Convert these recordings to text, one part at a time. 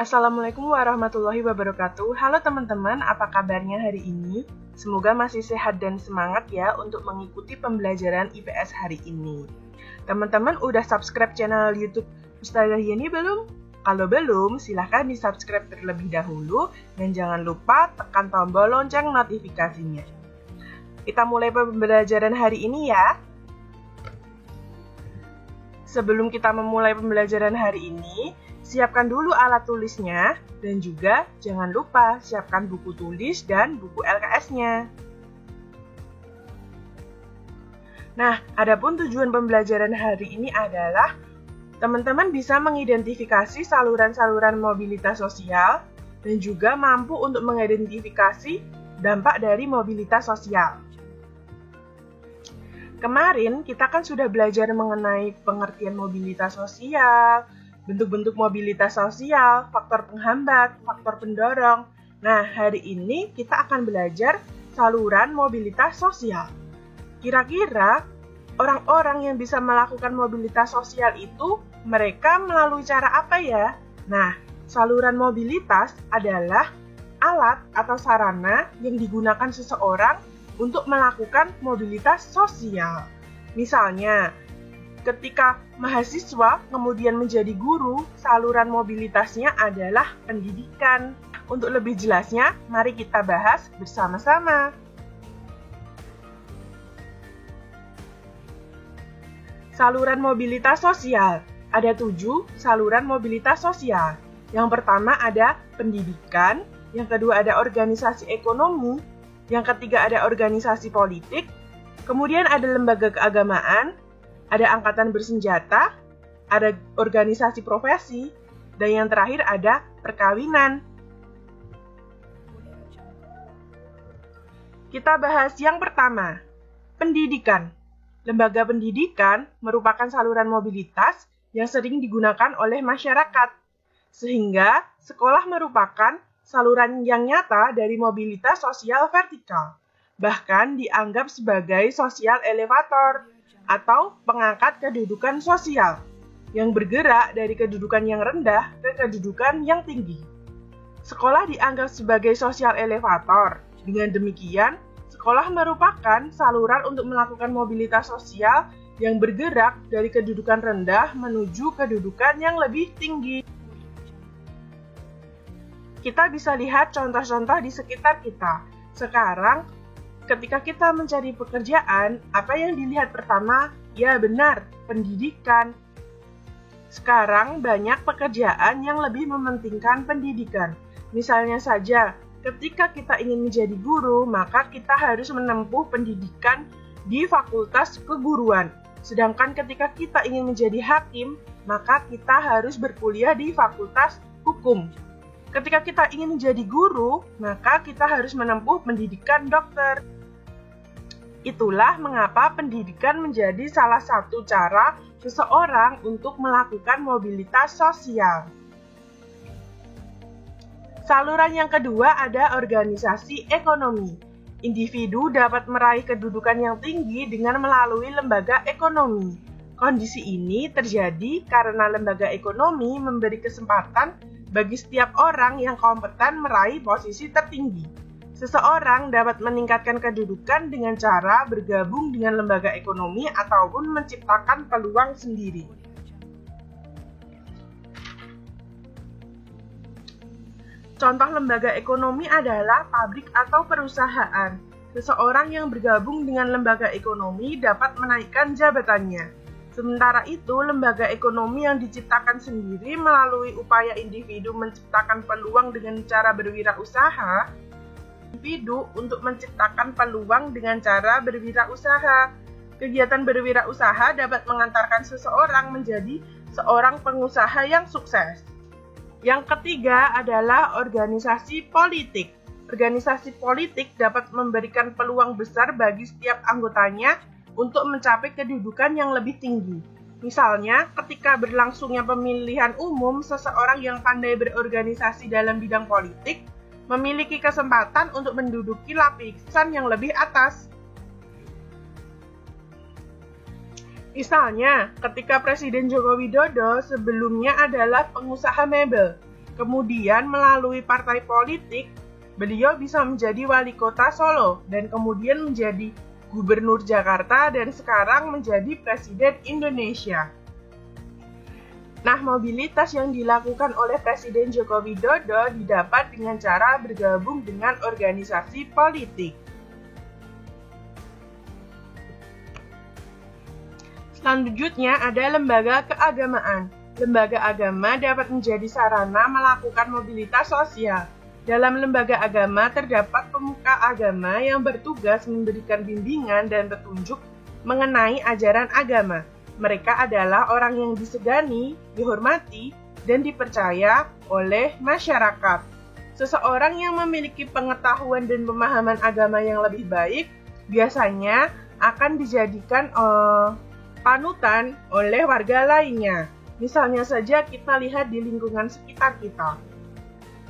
Assalamualaikum warahmatullahi wabarakatuh. Halo teman-teman, apa kabarnya hari ini? Semoga masih sehat dan semangat ya untuk mengikuti pembelajaran IPS hari ini. Teman-teman udah subscribe channel YouTube Ustazah Yeni belum? Kalau belum, silahkan di-subscribe terlebih dahulu dan jangan lupa tekan tombol lonceng notifikasinya. Kita mulai pembelajaran hari ini ya. Sebelum kita memulai pembelajaran hari ini, siapkan dulu alat tulisnya dan juga jangan lupa siapkan buku tulis dan buku LKS-nya. Nah, adapun tujuan pembelajaran hari ini adalah teman-teman bisa mengidentifikasi saluran-saluran mobilitas sosial dan juga mampu untuk mengidentifikasi dampak dari mobilitas sosial. Kemarin kita kan sudah belajar mengenai pengertian mobilitas sosial, bentuk-bentuk mobilitas sosial, faktor penghambat, faktor pendorong. Nah, hari ini kita akan belajar saluran mobilitas sosial. Kira-kira orang-orang yang bisa melakukan mobilitas sosial itu mereka melalui cara apa ya? Nah, saluran mobilitas adalah alat atau sarana yang digunakan seseorang untuk melakukan mobilitas sosial. Misalnya, ketika mahasiswa kemudian menjadi guru, saluran mobilitasnya adalah pendidikan. Untuk lebih jelasnya, mari kita bahas bersama-sama. Saluran mobilitas sosial. Ada 7 saluran mobilitas sosial. Yang pertama ada pendidikan, yang kedua ada organisasi ekonomi, yang ketiga ada organisasi politik, kemudian ada lembaga keagamaan, ada angkatan bersenjata, ada organisasi profesi, dan yang terakhir ada perkawinan. Kita bahas yang pertama, pendidikan. Lembaga pendidikan merupakan saluran mobilitas yang sering digunakan oleh masyarakat, sehingga sekolah merupakan saluran yang nyata dari mobilitas sosial vertikal, bahkan dianggap sebagai sosial elevator atau pengangkat kedudukan sosial yang bergerak dari kedudukan yang rendah ke kedudukan yang tinggi. Sekolah dianggap sebagai sosial elevator. Dengan demikian, sekolah merupakan saluran untuk melakukan mobilitas sosial yang bergerak dari kedudukan rendah menuju kedudukan yang lebih tinggi. Kita bisa lihat contoh-contoh di sekitar kita. Sekarang, ketika kita mencari pekerjaan, apa yang dilihat pertama? Ya benar, pendidikan. Sekarang banyak pekerjaan yang lebih mementingkan pendidikan. Misalnya saja, ketika kita ingin menjadi guru, maka kita harus menempuh pendidikan di fakultas keguruan. Sedangkan ketika kita ingin menjadi hakim, maka kita harus berkuliah di fakultas hukum. Ketika kita ingin menjadi guru, maka kita harus menempuh pendidikan dokter. Itulah mengapa pendidikan menjadi salah satu cara seseorang untuk melakukan mobilitas sosial. Saluran yang kedua ada organisasi ekonomi. Individu dapat meraih kedudukan yang tinggi dengan melalui lembaga ekonomi. Kondisi ini terjadi karena lembaga ekonomi memberi kesempatan bagi setiap orang yang kompeten meraih posisi tertinggi. Seseorang dapat meningkatkan kedudukan dengan cara bergabung dengan lembaga ekonomi ataupun menciptakan peluang sendiri. Contoh lembaga ekonomi adalah pabrik atau perusahaan. Seseorang yang bergabung dengan lembaga ekonomi dapat menaikkan jabatannya. Sementara itu, lembaga ekonomi yang diciptakan sendiri melalui upaya individu menciptakan peluang dengan cara berwirausaha, individu untuk menciptakan peluang dengan cara berwirausaha. Kegiatan berwirausaha dapat mengantarkan seseorang menjadi seorang pengusaha yang sukses. Yang ketiga adalah organisasi politik. Organisasi politik dapat memberikan peluang besar bagi setiap anggotanya untuk mencapai kedudukan yang lebih tinggi. Misalnya, ketika berlangsungnya pemilihan umum, seseorang yang pandai berorganisasi dalam bidang politik memiliki kesempatan untuk menduduki lapisan yang lebih atas. Misalnya, ketika Presiden Joko Widodo sebelumnya adalah pengusaha mebel, kemudian melalui partai politik, beliau bisa menjadi wali kota Solo dan kemudian menjadi Gubernur Jakarta dan sekarang menjadi Presiden Indonesia. Nah, mobilitas yang dilakukan oleh Presiden Joko Widodo didapat dengan cara bergabung dengan organisasi politik. Selanjutnya ada lembaga keagamaan. Lembaga agama dapat menjadi sarana melakukan mobilitas sosial. Dalam lembaga agama terdapat pemuka agama yang bertugas memberikan bimbingan dan petunjuk mengenai ajaran agama. Mereka adalah orang yang disegani, dihormati, dan dipercaya oleh masyarakat. Seseorang yang memiliki pengetahuan dan pemahaman agama yang lebih baik biasanya akan dijadikan panutan oleh warga lainnya. Misalnya saja kita lihat di lingkungan sekitar kita.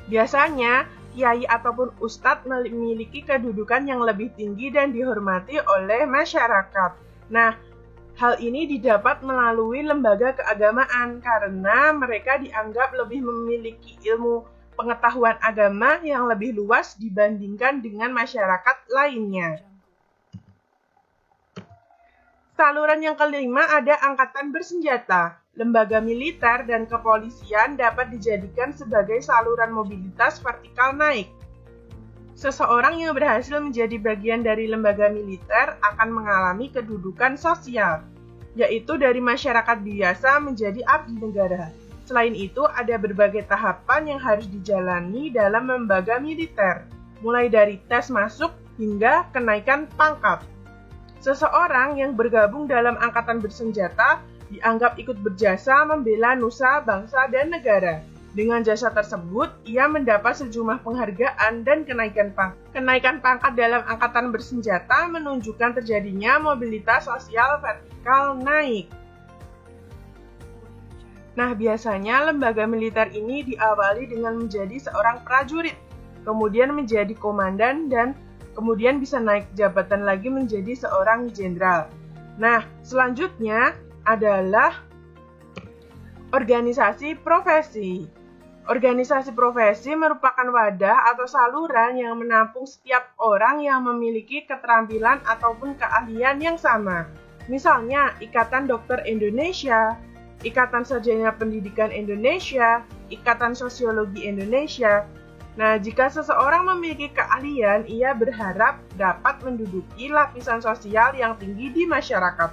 Biasanya, kiai ataupun ustadz memiliki kedudukan yang lebih tinggi dan dihormati oleh masyarakat. Nah, hal ini didapat melalui lembaga keagamaan karena mereka dianggap lebih memiliki ilmu pengetahuan agama yang lebih luas dibandingkan dengan masyarakat lainnya. Saluran yang kelima ada angkatan bersenjata. Lembaga militer dan kepolisian dapat dijadikan sebagai saluran mobilitas vertikal naik. Seseorang yang berhasil menjadi bagian dari lembaga militer akan mengalami kedudukan sosial, yaitu dari masyarakat biasa menjadi abdi negara. Selain itu, ada berbagai tahapan yang harus dijalani dalam lembaga militer, mulai dari tes masuk hingga kenaikan pangkat. Seseorang yang bergabung dalam angkatan bersenjata dianggap ikut berjasa membela nusa, bangsa, dan negara. Dengan jasa tersebut, ia mendapat sejumlah penghargaan dan kenaikan pangkat. Kenaikan pangkat dalam angkatan bersenjata menunjukkan terjadinya mobilitas sosial vertikal naik. Nah, biasanya lembaga militer ini diawali dengan menjadi seorang prajurit, kemudian menjadi komandan, dan kemudian bisa naik jabatan lagi menjadi seorang jenderal. Nah, selanjutnya adalah organisasi profesi. Organisasi profesi merupakan wadah atau saluran yang menampung setiap orang yang memiliki keterampilan ataupun keahlian yang sama. Misalnya, Ikatan Dokter Indonesia, Ikatan Sarjana Pendidikan Indonesia, Ikatan Sosiologi Indonesia. Nah, jika seseorang memiliki keahlian, ia berharap dapat menduduki lapisan sosial yang tinggi di masyarakat.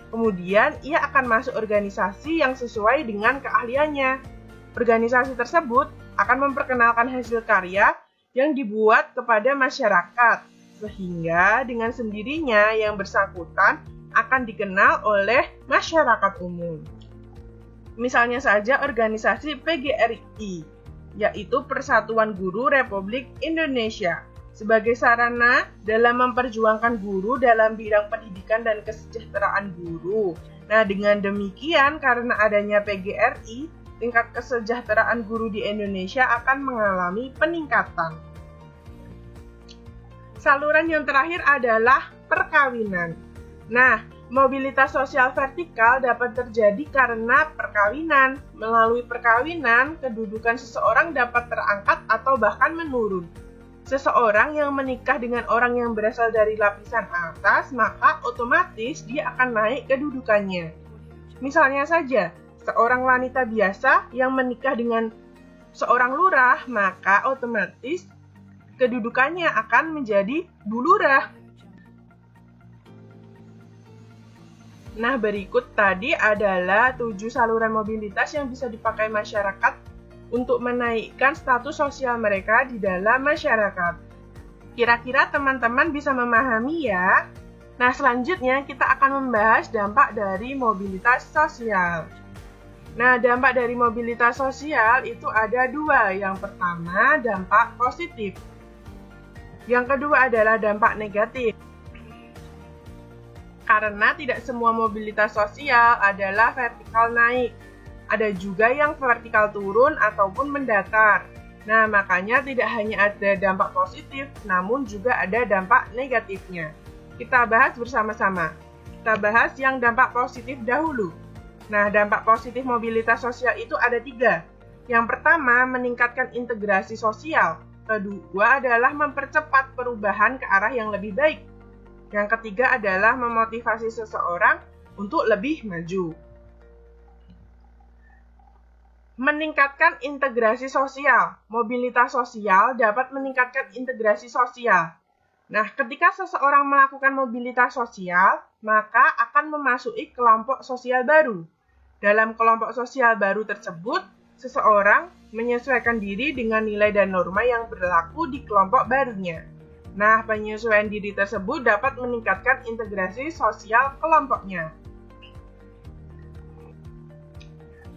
Kemudian, ia akan masuk organisasi yang sesuai dengan keahliannya. Organisasi tersebut akan memperkenalkan hasil karya yang dibuat kepada masyarakat, sehingga dengan sendirinya yang bersangkutan akan dikenal oleh masyarakat umum. Misalnya saja organisasi PGRI, yaitu Persatuan Guru Republik Indonesia, sebagai sarana dalam memperjuangkan guru dalam bidang pendidikan dan kesejahteraan guru. Nah, dengan demikian, karena adanya PGRI, tingkat kesejahteraan guru di Indonesia akan mengalami peningkatan. Saluran yang terakhir adalah perkawinan. Nah, mobilitas sosial vertikal dapat terjadi karena perkawinan. Melalui perkawinan, kedudukan seseorang dapat terangkat atau bahkan menurun. Seseorang yang menikah dengan orang yang berasal dari lapisan atas, maka otomatis dia akan naik kedudukannya. Misalnya saja, seorang wanita biasa yang menikah dengan seorang lurah, maka otomatis kedudukannya akan menjadi Bu Lurah. Nah, berikut tadi adalah 7 saluran mobilitas yang bisa dipakai masyarakat untuk menaikkan status sosial mereka di dalam masyarakat. Kira-kira teman-teman bisa memahami ya? Nah, selanjutnya kita akan membahas dampak dari mobilitas sosial. Nah, dampak dari mobilitas sosial itu ada 2. Yang pertama, dampak positif. Yang kedua adalah dampak negatif. Karena tidak semua mobilitas sosial adalah vertikal naik. Ada juga yang vertikal turun ataupun mendatar. Nah, makanya tidak hanya ada dampak positif, namun juga ada dampak negatifnya. Kita bahas bersama-sama. Kita bahas yang dampak positif dahulu. Nah, dampak positif mobilitas sosial itu ada 3. Yang pertama, meningkatkan integrasi sosial. Kedua adalah mempercepat perubahan ke arah yang lebih baik. Yang ketiga adalah memotivasi seseorang untuk lebih maju. Meningkatkan integrasi sosial. Mobilitas sosial dapat meningkatkan integrasi sosial. Nah, ketika seseorang melakukan mobilitas sosial, maka akan memasuki kelompok sosial baru. Dalam kelompok sosial baru tersebut, seseorang menyesuaikan diri dengan nilai dan norma yang berlaku di kelompok barunya. Nah, penyesuaian diri tersebut dapat meningkatkan integrasi sosial kelompoknya.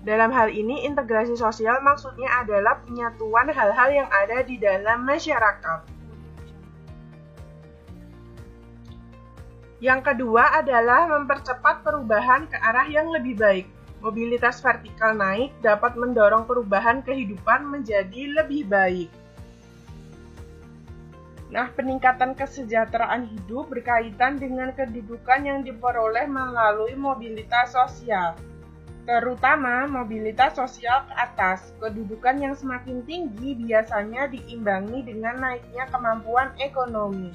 Dalam hal ini, integrasi sosial maksudnya adalah penyatuan hal-hal yang ada di dalam masyarakat. Yang kedua adalah mempercepat perubahan ke arah yang lebih baik. Mobilitas vertikal naik dapat mendorong perubahan kehidupan menjadi lebih baik. Nah, peningkatan kesejahteraan hidup berkaitan dengan kedudukan yang diperoleh melalui mobilitas sosial, terutama mobilitas sosial ke atas. Kedudukan yang semakin tinggi biasanya diimbangi dengan naiknya kemampuan ekonomi.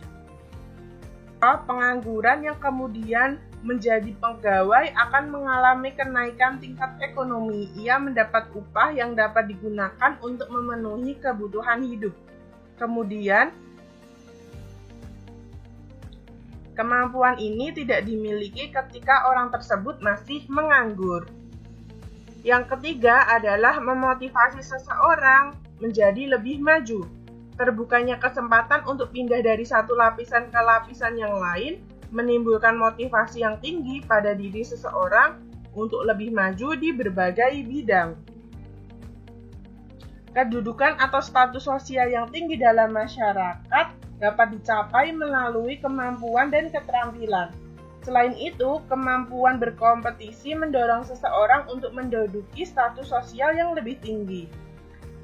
Pengangguran yang kemudian menjadi pegawai akan mengalami kenaikan tingkat ekonomi. Ia mendapat upah yang dapat digunakan untuk memenuhi kebutuhan hidup. Kemudian, kemampuan ini tidak dimiliki ketika orang tersebut masih menganggur. Yang ketiga adalah memotivasi seseorang menjadi lebih maju. Terbukanya kesempatan untuk pindah dari satu lapisan ke lapisan yang lain menimbulkan motivasi yang tinggi pada diri seseorang untuk lebih maju di berbagai bidang. Kedudukan atau status sosial yang tinggi dalam masyarakat dapat dicapai melalui kemampuan dan keterampilan. Selain itu, kemampuan berkompetisi mendorong seseorang untuk menduduki status sosial yang lebih tinggi.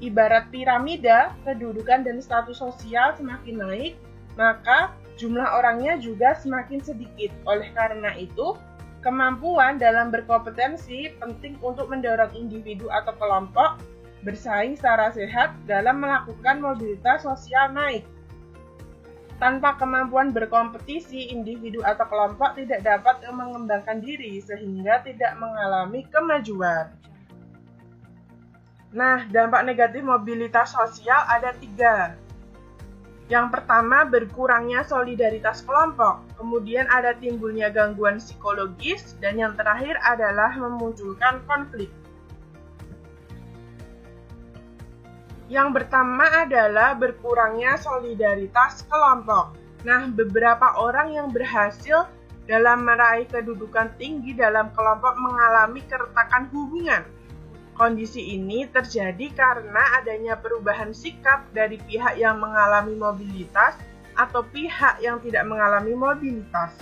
Ibarat piramida, kedudukan dan status sosial semakin naik, maka jumlah orangnya juga semakin sedikit. Oleh karena itu, kemampuan dalam berkompetensi penting untuk mendorong individu atau kelompok bersaing secara sehat dalam melakukan mobilitas sosial naik. Tanpa kemampuan berkompetisi, individu atau kelompok tidak dapat mengembangkan diri sehingga tidak mengalami kemajuan. Nah, dampak negatif mobilitas sosial ada 3. Yang pertama, berkurangnya solidaritas kelompok. Kemudian ada timbulnya gangguan psikologis. Dan yang terakhir adalah memunculkan konflik. Yang pertama adalah berkurangnya solidaritas kelompok. Nah, beberapa orang yang berhasil dalam meraih kedudukan tinggi dalam kelompok mengalami keretakan hubungan. Kondisi ini terjadi karena adanya perubahan sikap dari pihak yang mengalami mobilitas atau pihak yang tidak mengalami mobilitas.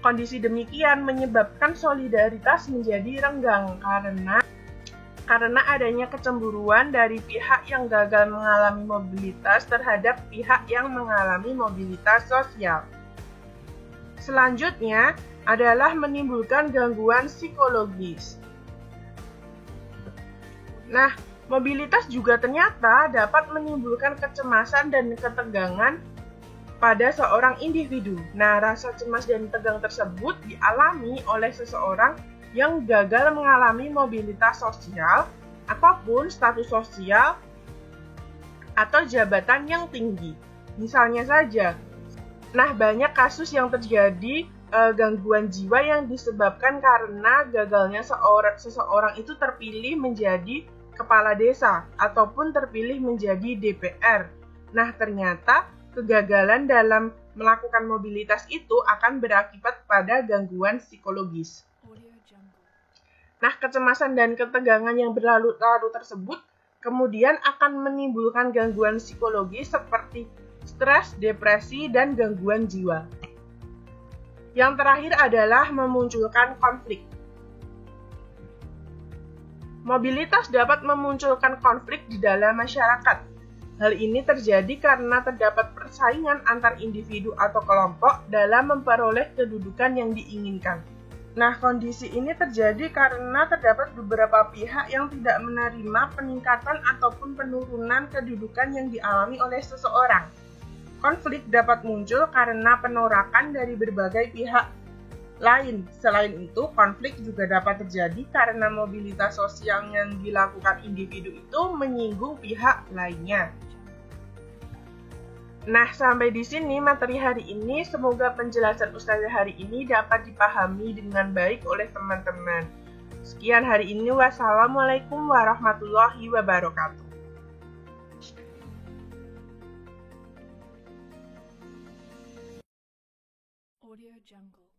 Kondisi demikian menyebabkan solidaritas menjadi renggang karena adanya kecemburuan dari pihak yang gagal mengalami mobilitas terhadap pihak yang mengalami mobilitas sosial. Selanjutnya adalah menimbulkan gangguan psikologis. Nah, mobilitas juga ternyata dapat menimbulkan kecemasan dan ketegangan pada seorang individu. Nah, rasa cemas dan tegang tersebut dialami oleh seseorang yang gagal mengalami mobilitas sosial ataupun status sosial atau jabatan yang tinggi. Misalnya saja, nah banyak kasus yang terjadi gangguan jiwa yang disebabkan karena gagalnya seseorang itu terpilih menjadi kepala desa ataupun terpilih menjadi DPR. Nah, ternyata kegagalan dalam melakukan mobilitas itu akan berakibat pada gangguan psikologis. Nah, kecemasan dan ketegangan yang berlarut-larut tersebut kemudian akan menimbulkan gangguan psikologis seperti stres, depresi, dan gangguan jiwa. Yang terakhir adalah memunculkan konflik. Mobilitas dapat memunculkan konflik di dalam masyarakat. Hal ini terjadi karena terdapat persaingan antar individu atau kelompok dalam memperoleh kedudukan yang diinginkan. Nah, kondisi ini terjadi karena terdapat beberapa pihak yang tidak menerima peningkatan ataupun penurunan kedudukan yang dialami oleh seseorang. Konflik dapat muncul karena penolakan dari berbagai pihak lain. Selain itu, konflik juga dapat terjadi karena mobilitas sosial yang dilakukan individu itu menyinggung pihak lainnya. Nah, sampai di sini materi hari ini. Semoga penjelasan Ustazah hari ini dapat dipahami dengan baik oleh teman-teman. Sekian hari ini. Wassalamualaikum warahmatullahi wabarakatuh. Audio Jungle.